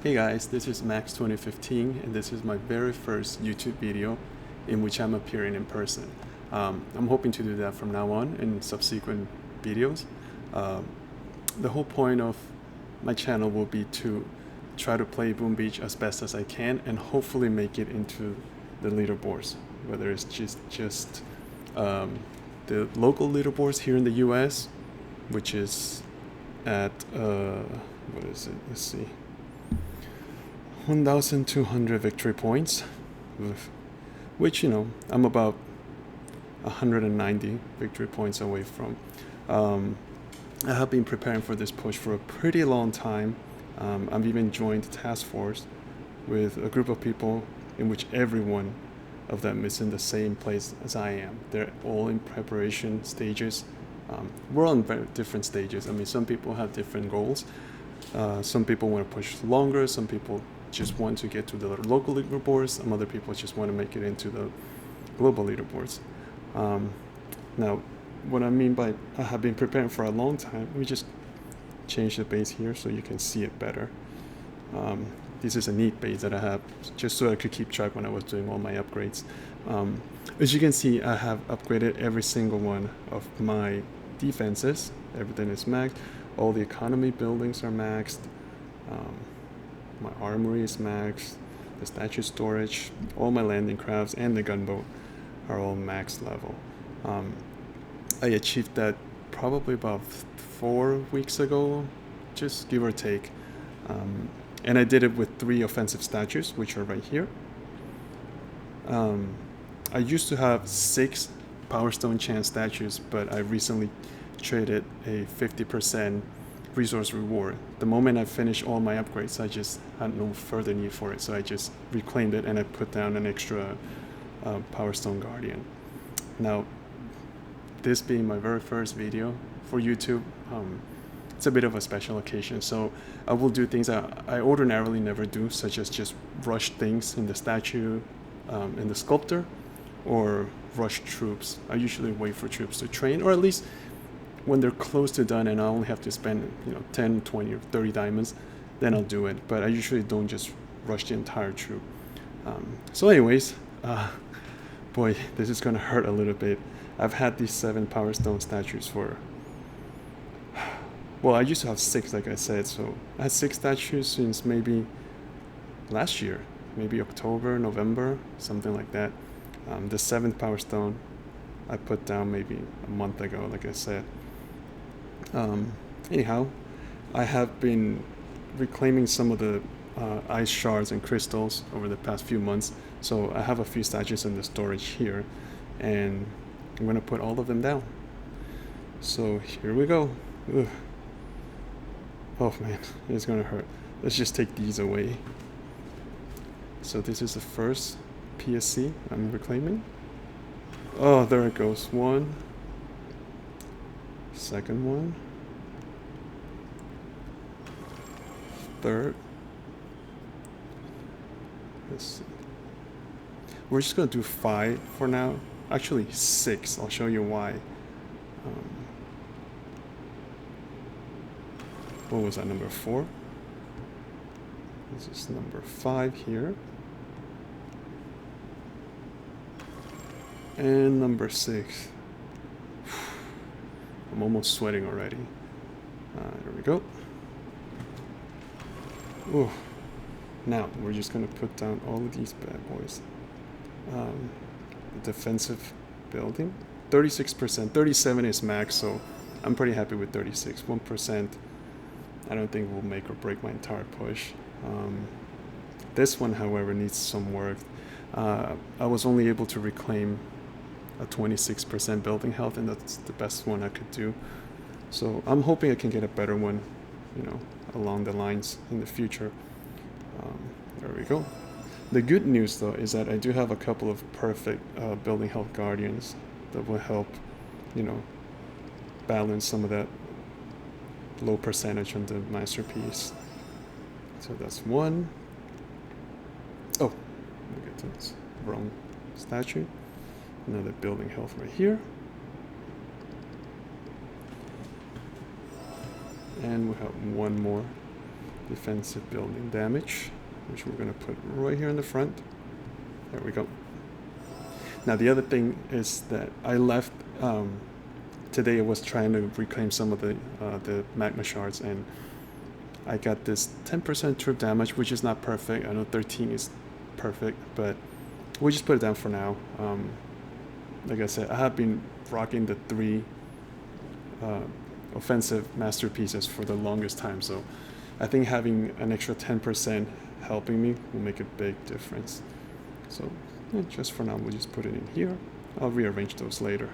Hey guys, this is Max 2015 and this is my very first YouTube video in which I'm appearing in person. I'm hoping to do that from now on in subsequent videos. The whole point of my channel will be to try to play Boom Beach as best as I can and hopefully make it into the leaderboards, whether it's just the local leaderboards here in the US, which is at, what is it? Let's see. 1,200 victory points, which, I'm about 190 victory points away from. I have been preparing for this push for a pretty long time. I've even joined the task force with a group of people in which everyone of them is in the same place as I am. They're all in preparation stages. We're on very different stages. I mean, some people have different goals. Some people want to push longer. Some people just want to get to the local leaderboards. Some other people just want to make it into the global leaderboards. Now, what I mean by I have been preparing for a long time, let me just change the base here so you can see it better. This is a neat base that I have just so I could keep track when I was doing all my upgrades. As you can see, I have upgraded every single one of my defenses. Everything is maxed. All the economy buildings are maxed. My armory is maxed. The statue storage, all my landing crafts, and the gunboat are all max level. I achieved that probably about 4 weeks ago, just give or take. And I did it with 3 offensive statues, which are right here. I used to have 6 Power Stone Chance statues, but I recently traded a 50% resource reward. The moment I finished all my upgrades, I just had no further need for it, so I just reclaimed it and I put down an extra Power Stone Guardian. Now, this being my very first video for YouTube, it's a bit of a special occasion, so I will do things I ordinarily never do, such as just rush things in the statue, in the sculptor, or rush troops. I usually wait for troops to train, or at least when they're close to done and I only have to spend 10, 20, or 30 diamonds, then I'll do it. But I usually don't just rush the entire troop. So anyways, boy, this is gonna hurt a little bit. I've had these 7 Power Stone statues for, well, I used to have 6, like I said, so I had 6 statues since maybe last year, maybe October, November, something like that. The 7th Power Stone I put down maybe a month ago, like I said. Anyhow, I have been reclaiming some of the ice shards and crystals over the past few months, so I have a few statues in the storage here, and I'm gonna put all of them down. So here we go. Ugh. Oh man, it's gonna hurt. Let's just take these away. So this is the first PSC I'm reclaiming. Oh, there it goes. 1. Second one. 3rd. Let's see. We're just gonna do 5 for now. Actually 6. I'll show you why. What was that, number 4? This is number 5 here. And number 6. I'm almost sweating already. There we go. Ooh. Now we're just gonna put down all of these bad boys. The defensive building, 36%. 37 is max, so I'm pretty happy with 36. 1%. I don't think will make or break my entire push. This one, however, needs some work. I was only able to reclaim a 26% building health, and that's the best one I could do. So I'm hoping I can get a better one, along the lines in the future. There we go. The good news, though, is that I do have a couple of perfect building health guardians that will help, balance some of that low percentage on the masterpiece. So that's 1. Oh, look at this. Wrong statue. Another building health right here. And we have one more. defensive building damage, which we're going to put right here in the front. There we go. Now the other thing is that I left today. I was trying to reclaim some of the magma shards, and I got this 10% troop damage, which is not perfect. I know 13 is perfect, but we'll just put it down for now. Like I said, I have been rocking the 3 offensive masterpieces for the longest time, so I think having an extra 10% helping me will make a big difference. So just for now, we'll just put it in here. I'll rearrange those later.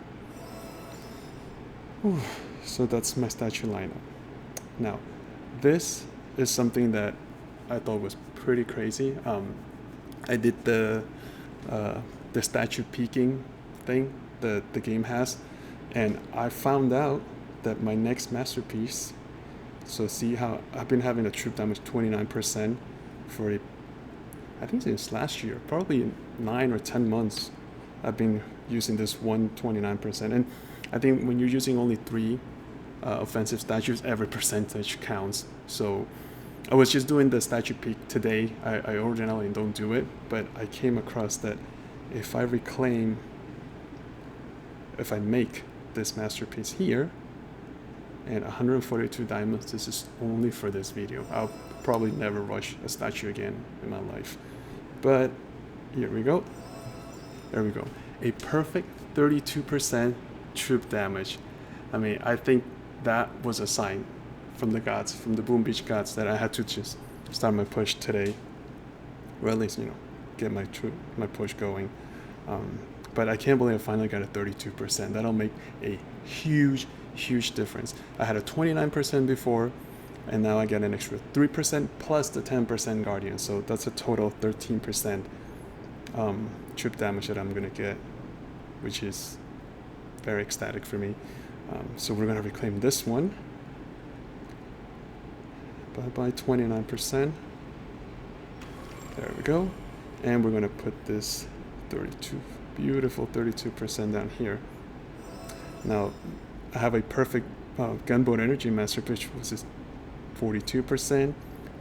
Whew. So that's my statue lineup. Now, this is something that I thought was pretty crazy. I did the statue peaking thing that the game has, and I found out that my next masterpiece, so see how I've been having a troop damage 29% for I think since last year, probably 9 or 10 months I've been using this 129%, and I think when you're using only 3 offensive statues, every percentage counts. So I was just doing the statue peak today. I ordinarily don't do it, but I came across that if I make this masterpiece here and 142 diamonds, this is only for this video. I'll probably never rush a statue again in my life. But here we go. There we go. A perfect 32% troop damage. I mean, I think that was a sign from the gods, from the Boom Beach gods, that I had to just start my push today, or at least, get my push going. But I can't believe I finally got a 32%. That'll make a huge difference. I had a 29% before, and now I get an extra 3% plus the 10% guardian. So that's a total 13% troop damage that I'm gonna get, which is very ecstatic for me. So we're gonna reclaim this one by 29%. There we go. And we're gonna put this beautiful 32% down here. Now I have a perfect gunboat energy masterpiece, which is 42%,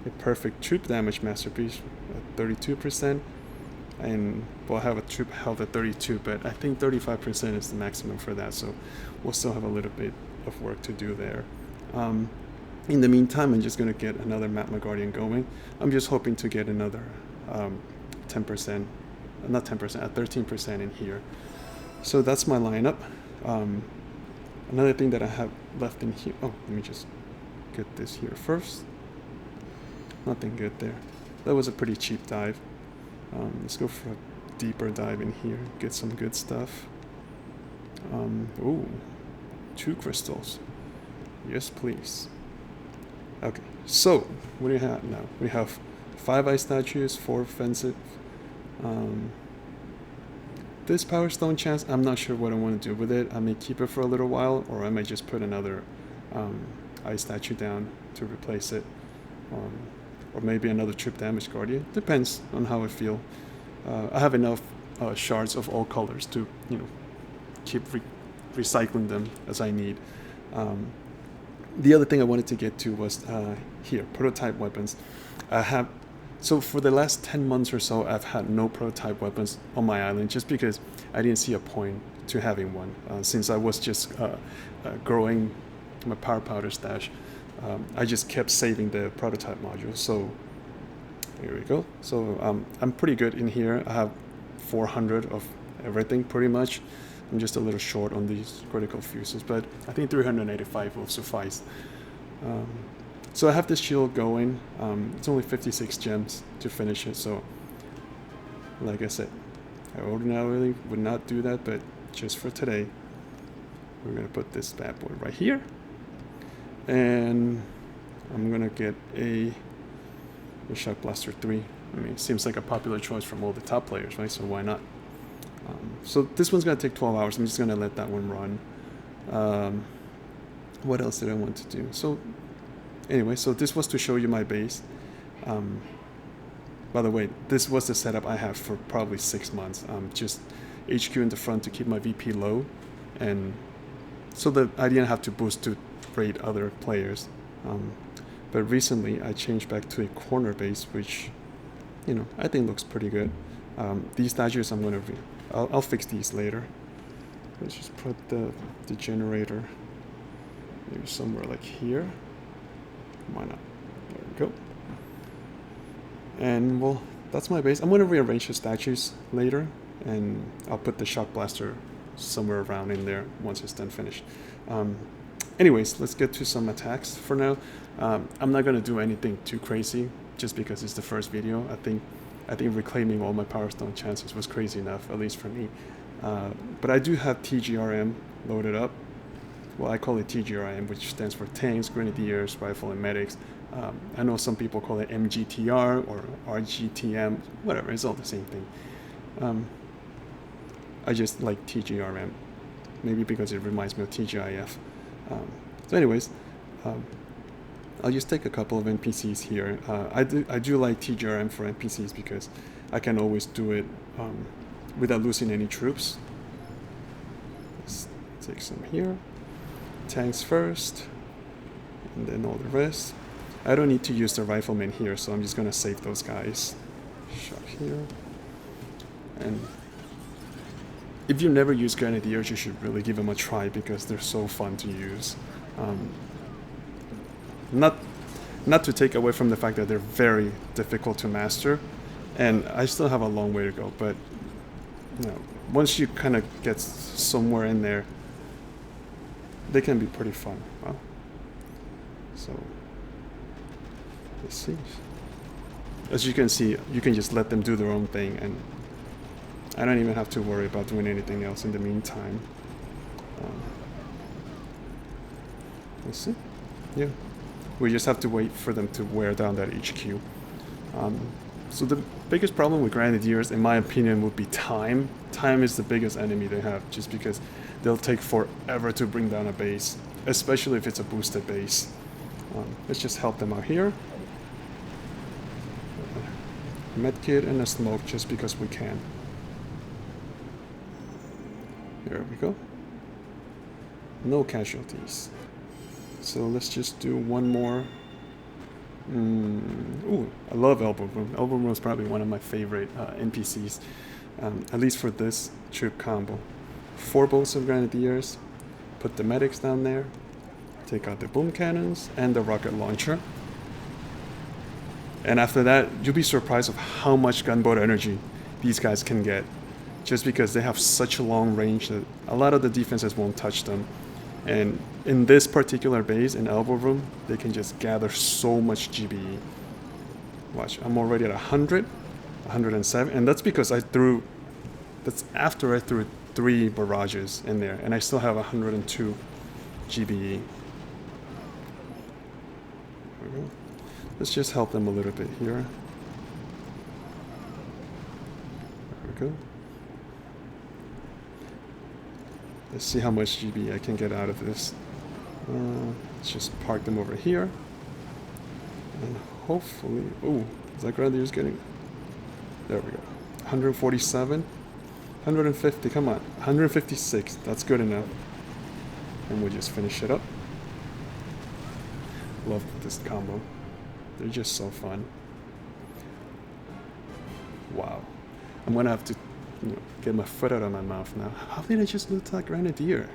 a perfect troop damage masterpiece at 32%, and we'll have a troop health at 32, but I think 35% is the maximum for that, so we'll still have a little bit of work to do there. In the meantime, I'm just going to get another Magma Guardian going. I'm just hoping to get another 10%, not 10%, at 13% in here. So that's my lineup. Another thing that I have left in here, let me just get this here first. Nothing good there. That was a pretty cheap dive. Let's go for a deeper dive in here, get some good stuff. Ooh, 2 crystals. Yes, please. Okay, so what do we have now? We have 5 ice statues, 4 offensive. This power stone chance, I'm not sure what I want to do with it. I may keep it for a little while, or I may just put another ice statue down to replace it, or maybe another trip damage guardian. Depends on how I feel. I have enough shards of all colors to keep recycling them as I need. The other thing I wanted to get to was here, prototype weapons. So for the last 10 months or so, I've had no prototype weapons on my island, just because I didn't see a point to having one, since I was just growing my power powder stash. I just kept saving the prototype module. So here we go. So I'm pretty good in here. I have 400 of everything pretty much. I'm just a little short on these critical fuses, but I think 385 will suffice. So I have this shield going. It's only 56 gems to finish it, so like I said, I ordinarily would not do that, but just for today, we're gonna put this bad boy right here, and I'm gonna get a Shock Blaster 3. I mean, it seems like a popular choice from all the top players, right? So why not? So this one's gonna take 12 hours. I'm just gonna let that one run. What else did I want to do? So anyway, so this was to show you my base. By the way, this was the setup I have for probably 6 months. Just HQ in the front to keep my VP low, and so that I didn't have to boost to raid other players. But recently I changed back to a corner base, which, you know, I think looks pretty good. These statues I'm gonna I'll fix these later. Let's just put the generator maybe somewhere like here. Why not? There we go. And well, that's my base. I'm gonna rearrange the statues later, and I'll put the shock blaster somewhere around in there once it's done finished. Anyways, let's get to some attacks for now. I'm not gonna do anything too crazy just because it's the first video. I think reclaiming all my Power Stone chances was crazy enough, at least for me. But I do have TGRM loaded up. Well, I call it TGRM, which stands for Tanks, Grenadiers, Rifle, and Medics. I know some people call it MGTR or RGTM, whatever, it's all the same thing. I just like TGRM, maybe because it reminds me of TGIF. So anyways, I'll just take a couple of NPCs here. I do like TGRM for NPCs because I can always do it without losing any troops. Let's take some here. Tanks first, and then all the rest. I don't need to use the riflemen here, so I'm just gonna save those guys. Shot here. And if you never use Grenadiers, you should really give them a try because they're so fun to use. Not to take away from the fact that they're very difficult to master, and I still have a long way to go, but you know, once you kind of get somewhere in there, they can be pretty fun. Wow. So let's see. As you can see, you can just let them do their own thing, and I don't even have to worry about doing anything else in the meantime. Let's see. Yeah. We just have to wait for them to wear down that HQ. So the biggest problem with Grenadiers, in my opinion, would be time. Time is the biggest enemy they have, just because they'll take forever to bring down a base, especially if it's a boosted base. Let's just help them out here. Medkit and a smoke just because we can. There we go. No casualties. So let's just do one more. Ooh, I love Elbow Room. Elbow Room is probably one of my favorite NPCs, at least for this troop combo. 4 bolts of Grenadiers, put the medics down there, take out the boom cannons and the rocket launcher. And after that, you'll be surprised of how much gunboat energy these guys can get, just because they have such a long range that a lot of the defenses won't touch them. And in this particular base, in Elbow Room, they can just gather so much GBE. Watch, I'm already at 100, 107, and that's because that's after I threw 3 barrages in there, and I still have 102 GBE. There we go. Let's just help them a little bit here. There we go. Let's see how much GB I can get out of this. Let's just park them over here. And hopefully... Oh, is that Grenadier's getting... There we go. 147. 150, come on. 156, that's good enough. And we'll just finish it up. Love this combo. They're just so fun. Wow. I'm gonna have to get my foot out of my mouth now. How did I just loot that Grenadier?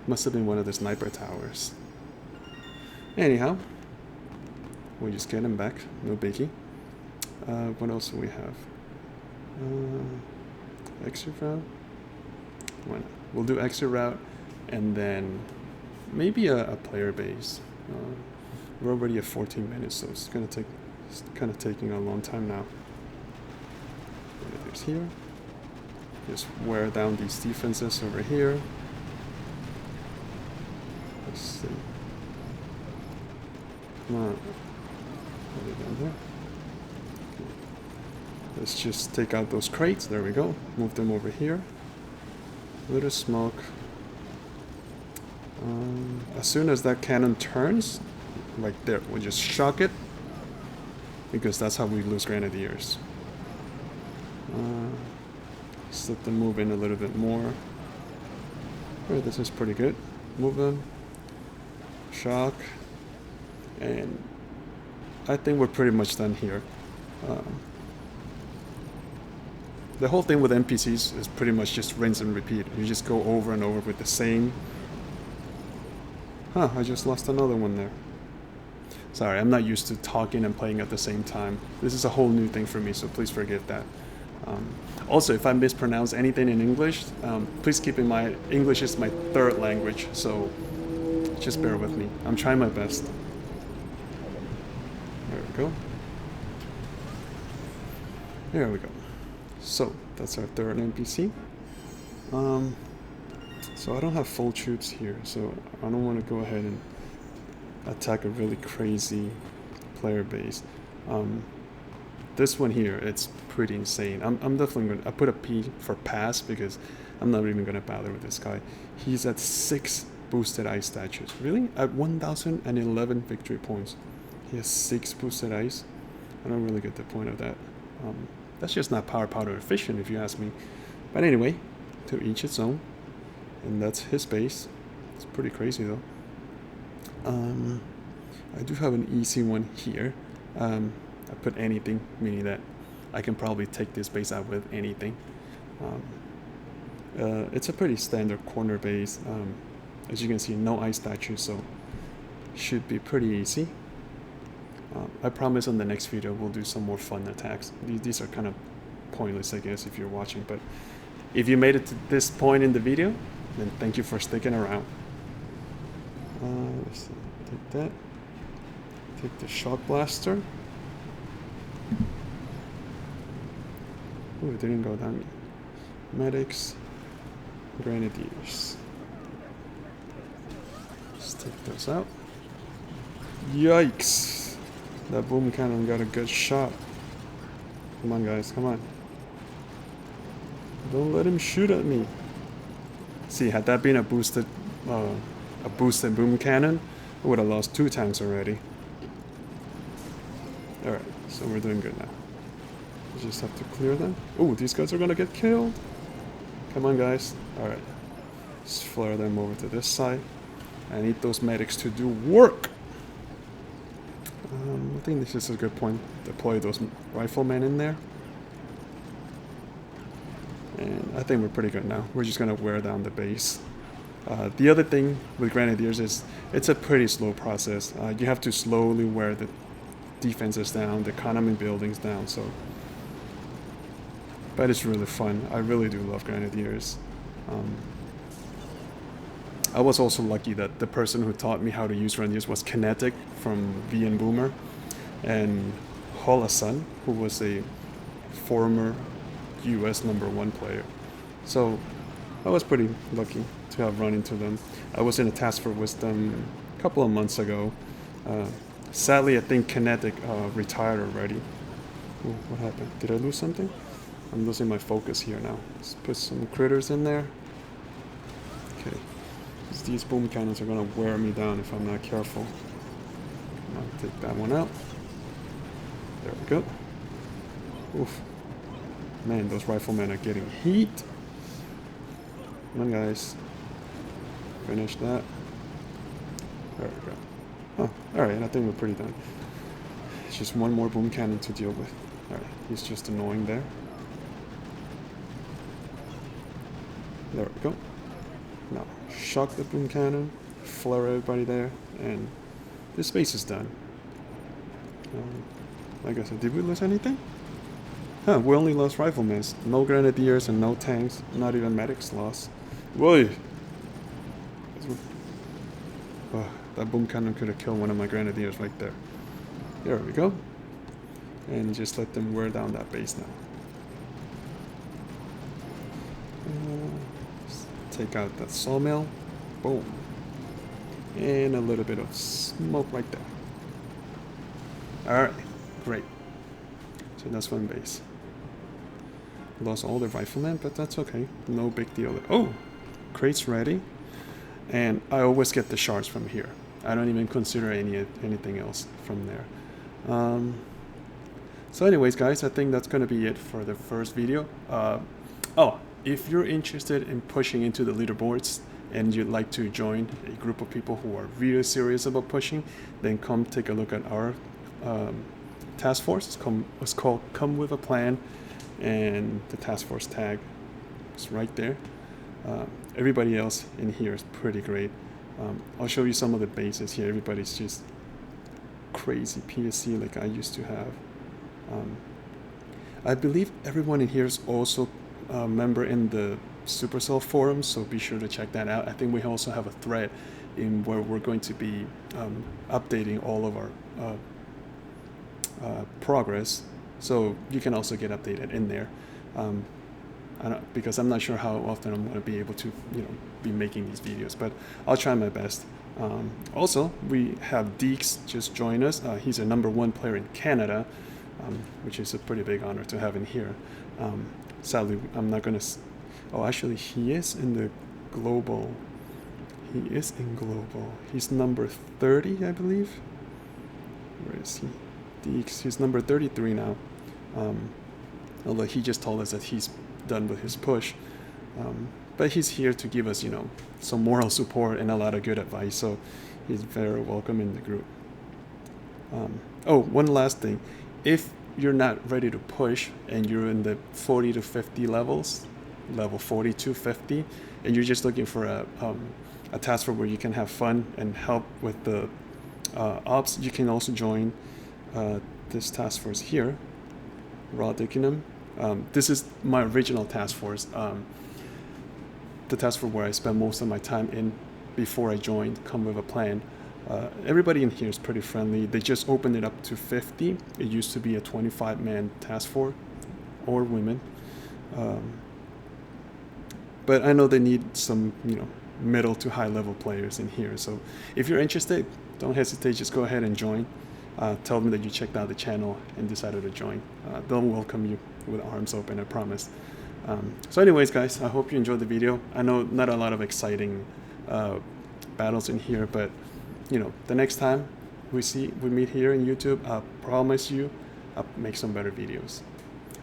Must have been one of the sniper towers. Anyhow, we'll just get him back. No biggie. What else do we have? Exit route? Why not? We'll do exit route and then maybe a player base. We're already at 14 minutes, so it's kind of taking a long time now. There's here. Just wear down these defenses over here. Let's see. Come on. Put it down there. Okay. Let's just take out those crates. There we go. Move them over here. Little smoke. As soon as that cannon turns, right there, we'll just shock it, because that's how we lose Grenadiers. Just let them move in a little bit more. Oh, this is pretty good. Move them. Shock. And I think we're pretty much done here. The whole thing with NPCs is pretty much just rinse and repeat. You just go over and over with the same. Huh, I just lost another one there. Sorry, I'm not used to talking and playing at the same time. This is a whole new thing for me, so please forgive that. Also, if I mispronounce anything in English, please keep in mind, English is my third language, so just bear with me. I'm trying my best. There we go. There we go. So, that's our third NPC. So I don't have full troops here, so I don't want to go ahead and attack a really crazy player base. This one here, it's pretty insane. I'm definitely going to... I put a P for pass because I'm not even going to bother with this guy. He's at 6 boosted ice statues. Really? At 1,011 victory points. He has 6 boosted ice. I don't really get the point of that. That's just not power powder efficient if you ask me. But anyway, to each its own. And that's his base. It's pretty crazy though. I do have an easy one here. I put anything, meaning that I can probably take this base out with anything. It's a pretty standard corner base. As you can see, no ice statues, so should be pretty easy. I promise on the next video we'll do some more fun attacks. These are kind of pointless, I guess, if you're watching, but if you made it to this point in the video, then thank you for sticking around. Let's see, take that. Take the shock blaster. Oh, it didn't go down. Medics, grenadiers. Let's take those out. Yikes! That boom cannon got a good shot. Come on, guys, come on. Don't let him shoot at me. See, had that been a boosted boom cannon, I would have lost 2 tanks already. Alright, so we're doing good now. We just have to clear them. Oh, these guys are gonna get killed. Come on, guys. Alright. Let's flare them over to this side. I need those medics to do work. I think this is a good point. Deploy those riflemen in there. And I think we're pretty good now. We're just gonna wear down the base. The other thing with grenadiers is it's a pretty slow process. You have to slowly wear the defenses down, the economy buildings down, so... But it's really fun. I really do love grenadiers. I was also lucky that the person who taught me how to use grenadiers was Kinetic from V and Boomer, and Holasan, who was a former US #1 player. So I was pretty lucky to have run into them. I was in a task force with them a couple of months ago. Sadly, I think Kinetic retired already. Ooh, what happened? Did I lose something? I'm losing my focus here now. Let's put some critters in there. Okay. These boom cannons are gonna wear me down if I'm not careful. I'll take that one out. There we go. Oof. Man, those riflemen are getting heat. Come on, guys. Finish that. There we go. Oh, alright, I think we're pretty done. It's just one more boom cannon to deal with. Alright, he's just annoying there. There we go. Now, shock the boom cannon, flare everybody there, and this base is done. Like I said, did we lose anything? Huh, we only lost riflemen. No grenadiers and no tanks. Not even medics lost. Whoa! Oh, that boom cannon could have killed one of my grenadiers right there. There we go. And just let them wear down that base now. Take out that sawmill. Boom. And a little bit of smoke right there. Alright, great. So that's one base. Lost all the riflemen, but that's okay. No big deal. Oh! Crates ready. And I always get the shards from here. I don't even consider anything else from there. So anyways, guys, I think that's going to be it for the first video. If you're interested in pushing into the leaderboards and you'd like to join a group of people who are really serious about pushing, then come take a look at our task force. It's called Come With a Plan, and the task force tag is right there. Everybody else in here is pretty great. I'll show you some of the bases here. Everybody's just crazy PSC like I used to have. I believe everyone in here is also a member in the Supercell forum, so be sure to check that out. I think we also have a thread in where we're going to be updating all of our progress, so you can also get updated in there. Because I'm not sure how often I'm going to be able to, be making these videos, but I'll try my best. Also, we have Deeks just join us. He's a #1 player in Canada, which is a pretty big honor to have in here. Sadly, I'm not going to... Oh, actually, he is in the global. He is in global. He's number 30, I believe. Where is he? Deeks. He's number 33 now. Although he just told us that he's done with his push. But he's here to give us, some moral support and a lot of good advice. So he's very welcome in the group. Oh, one last thing. If you're not ready to push and you're in the 40 to 50 levels, level 40 to 50, and you're just looking for a task force where you can have fun and help with the ops, you can also join this task force here, Raw Dickinum. This is my original task force, the task force where I spent most of my time in before I joined Come With a Plan. Everybody in here is pretty friendly. They just opened it up to 50. It used to be a 25-man task force, or women. But I know they need some, middle to high level players in here. So if you're interested, don't hesitate. Just go ahead and join. Tell them that you checked out the channel and decided to join. They'll welcome you with arms open, I promise. So anyways, guys, I hope you enjoyed the video. I know not a lot of exciting battles in here, but the next time we meet here in YouTube, I promise you I'll make some better videos.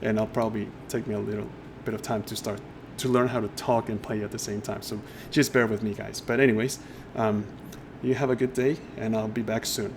And I'll probably take me a little bit of time to learn how to talk and play at the same time. So just bear with me, guys. But anyways, you have a good day, and I'll be back soon.